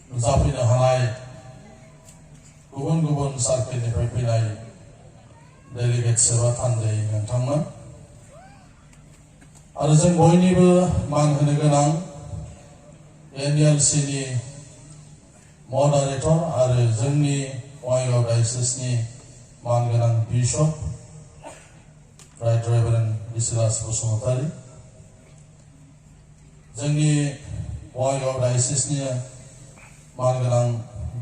नुजाफैनो हानाय गुबुन गुबुन सार्केलनिफ्राय फैनाय डेलिगेट्स एबा थान्दै नोंथांमोन आरो जों बयनिबो मान होनो गोनां NLCनि मडारेटर आरो जोंनि बङाइगाव डायसिसनि मानगोनां बिशप राइट रेभारेन्ड बिसिलास बसुमतारी जोंनि बङाइगाव डायसिसनि मानगोनां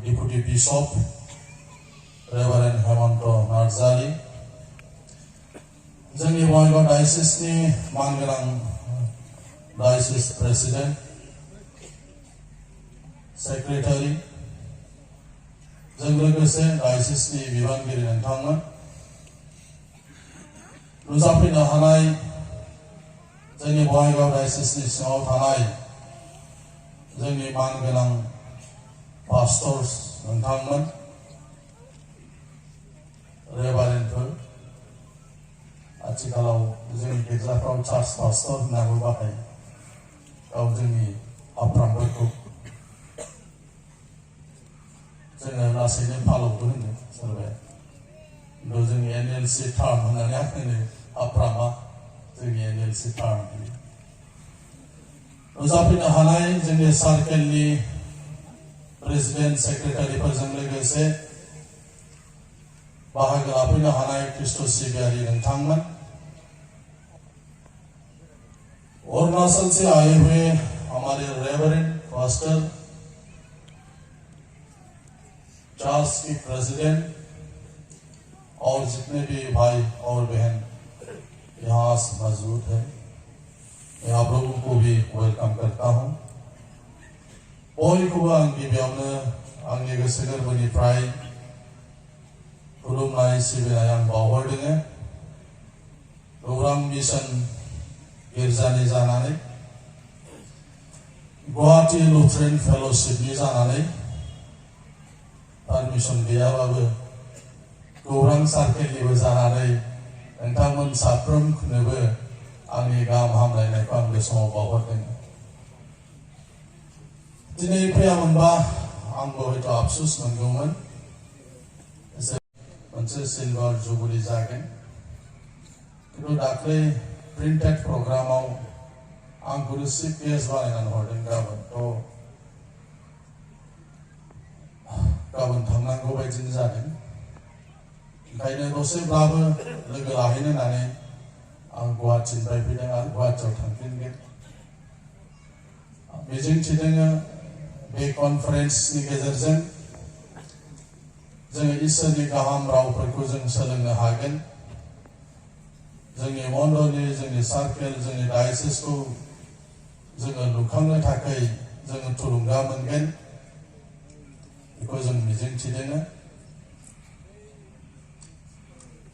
डिपुटि बिशप रेभारेन्ड हेमन्त नार्जारी जोंनि बङाइगाव डायसिसनि मानगोनां डायसिस प्रेसिडेन्ट सेक्रेटारि जों लोगोसे डायसिसनि बिबानगिरि नोंथांमोन नुजाफैनो हानाय जोंनि बङाइगाव डायसिसनि सिङाव थानाय जोंनि मानगोनां पास्टर्स नोंथांमोन रेभारेन्डफोर आथिखालाव जोंनि गिर्जाफ्राव चार्च पास्टर होननाबो बाहायो गाव जोंनि आफ्रामफोरखौ जोङो लासैनो फालौबो होनो सोरबाया खिन्थु जोंनि NLC टार्म होननानै आखिनो आफ्रामा जोंनि NLC टार्म नुजाफैनो हानाय जोंनि सार्केलनि प्रेसिडेन्ट सेक्रेटारिफोरजों लोगोसे बाहागो लाफैनो हानाय ख्रिस्ट' सिबियारि नोंथांमोन अरुणाचल से आए हुए हमारे रेवरेंड पास्टर चर्च की प्रेसिडेंट और जितने भी भाई और बहन यहाँ मौजूद है मैं आप लोगों को भी वेलकम करता हूँ बयखौबो आं गिबियावनो आंनि गोसो गोरबोनिफ्राय खुलुमनाय सिबिनाय आं बावहरदों गौरां मिशन गिर्जानि जानानै गुवाहाटी लुथेरान फेल'शिपनि जानानै पारमिशन गैयाबाबो गौरां सार्केलनिबो जानानै नोंथांमोन साफ्रोमनोबो आंनि गाहाम हामलायनायखौ आं बे समाव बावहरदों दिनै फैयामोनबा आंबो हयथ' आफसुस मोनगौमोन मोनसे सिलभार जुबुलि जागोन खिन्थु दाख्लै प्रिन्टेड प्रग्रामाव आंखौनो चिफ गेस्ट बानायनानै हरदों गाबोन थांनांगौ बायदिनो जादों ओंखायनो दसेब्लाबो लोगो लाहैनो होननानै आं गुवाहाटीनिफ्राय फैदों आरो गुवाहाटीयाव थांफिनगोन मिजिंथिदों बे कनफारेन्सनि गेजेरजों जोङो इसोरनि गाहाम रावफोरखौ जों सोलोंनो हागोन जोंनि मण्डली जोंनि सार्केल जोंनि डायसिसखौ जोङो लुखांनो थाखाय जोङो थुलुंगा मोनगोन बेखौ जों मिजिंथिदों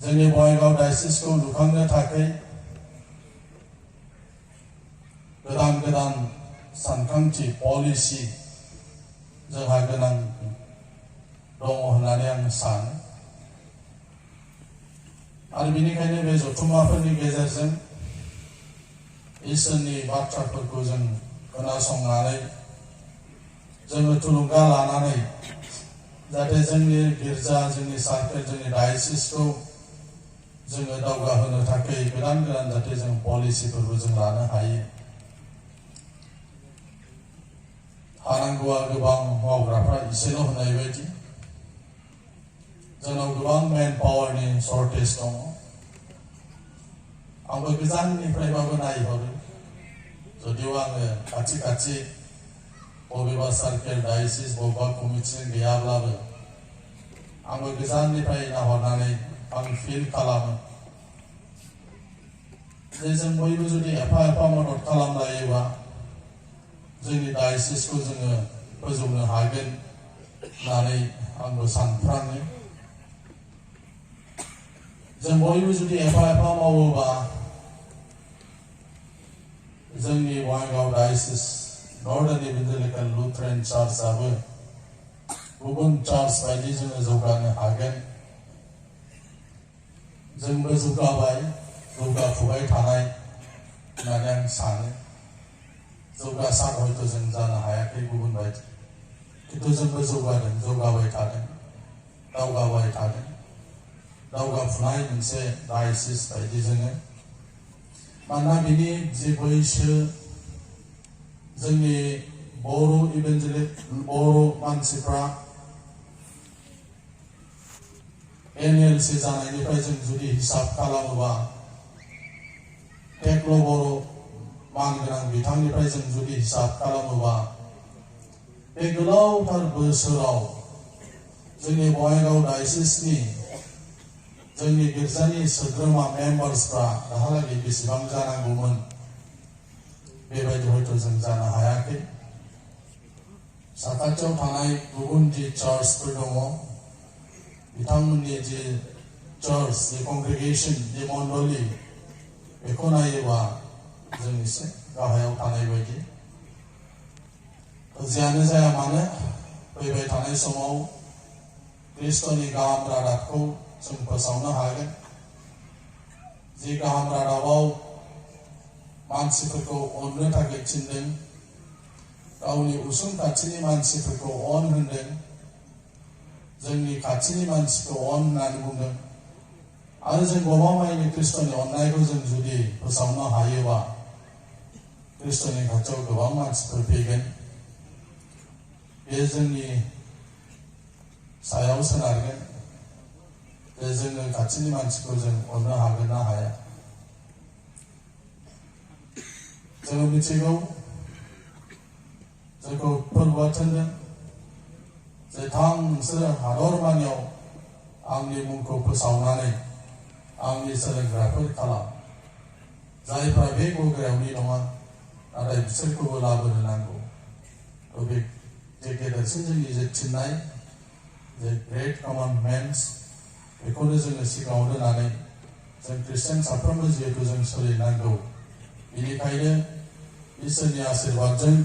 जोंनि बङाइगाव डायसिसखौ लुखांनो थाखाय गोदान गोदान सानखांथि पलिसि जोंहा गोनां दङ होननानै आं सानो आरो बेनिखायनो बे जथुम्माफोरनि गेजेरजों इसोरनि बाथ्राफोरखौ जों खोनासंनानै जोङो थुलुंगा लानानै जाहाथे जोंनि गिर्जा जोंनि सार्केल जोंनि डायसिसखौ जोङो दावगाहोनो थाखाय गोदान गोदान जाहाथे जों पलिसिफोरबो जों लानो हायो हानांगौआ गोबां मावग्राफ्रा इसेल' होननाय बायदि जोंनाव गोबां मेन पावारनि सर्टेज दङ आंबो गोजाननिफ्रायबाबो नायहरो जुदिও आङो खाथि खाथि बबेबा सार्केल डायसिस बबेबा कमिटिजों गैयाब्लाबो आंबो गोजाननिफ्राय नाहरनानै आं फिल खालामो जे जों बयबो जुदि एफा एफा मदद खालामलायोबा जोंनि डायसिसखौ जोङो फोजौनो हागोन होननानै आंबो सानफ्राङो जों बयबो जुदि एफा एफा मावोबा जोंनि Bongaigaon diocese Northern Evangelical Lutheran चार्चआबो गुबुन चार्च बायदि जोङो जौगानो हागोन जोंबो जौगाबाय जौगाफुबाय थानाय होननानै आं सानो जौगासार हयथ' जों जानो हायाखै गुबुन बायदि खिन्थु जोंबो जौगाबाय थादों दावगाबाय थादों दावगाफुनाय मोनसे डायसिस बायदि जोङो मानोना बिनि जे बैसो जोंनि बर' मानसिफ्रा एनएलसी जानायनिफ्राय जों जुदि हिसाब खालामोबा टेक्ल' बर' मानगोनां बिथांनिफ्राय जों जुदि हिसाब खालामोबा बे गोलावथार बोसोराव जोंनि बङाइगाव डायसिसनि जोंनि गिर्जानि सोद्रोमा मेम्बार्सफ्रा दाहालागै बेसेबां जानांगौमोन बेबायदि हयथ' जों जानो हायाखै साखाथियाव थानाय गुबुन जि चार्चफोर दङ बिथांमोननि जि चार्च जि कंग्रेगेशन जि मण्डली बेखौ नायोबा जों एसे गाहायाव थानाय बायदि जियानो जाया मानो फैबाय थानाय समाव ख्रिस्ट'नि गाहाम रादाबखौ जों फोसावनो हागोन जि गाहाम रादाबाव मानसिफोरखौ अननो थाखाय थिनदों गावनि उसुं खाथिनि मानसिफोरखौ अन होनदों जोंनि खाथिनि मानसिखौ अन होननानै बुंदों आरो जों गमामायैनो ख्रिस्ट'नि अननायखौ जों जुदि फोसावनो हायोबा ख्रिस्ट'नि खाथियाव गोबां मानसिफोर फैगोन बे जोंनि सायाव सोनारगोन जे जोङो खाथिनि मानसिखौ जों अननो हागोन ना हाया जोङो मिथिगौ जोंखौ फोरबोआ थिनदों जे थां नोंसोरो हादरमानियाव आंनि मुंखौ फोसावनानै आंनि सोलोंग्राफोर खालाम जायफ्रा बे गग्रायावनि नङा नाथाय बिसोरखौबो लाबोनो नांगौ बे जे गेदेरसिन जोंनि जे थिननाय जे ग्रेट कमान्डमेन्ट्स बेखौनो जोङो सिगाङाव दोननानै जों ख्रिस्टियान साफ्रोमबो जिहेतु जों सोलिनांगौ बेनिखायनो इसोरनि आशीर्वादजों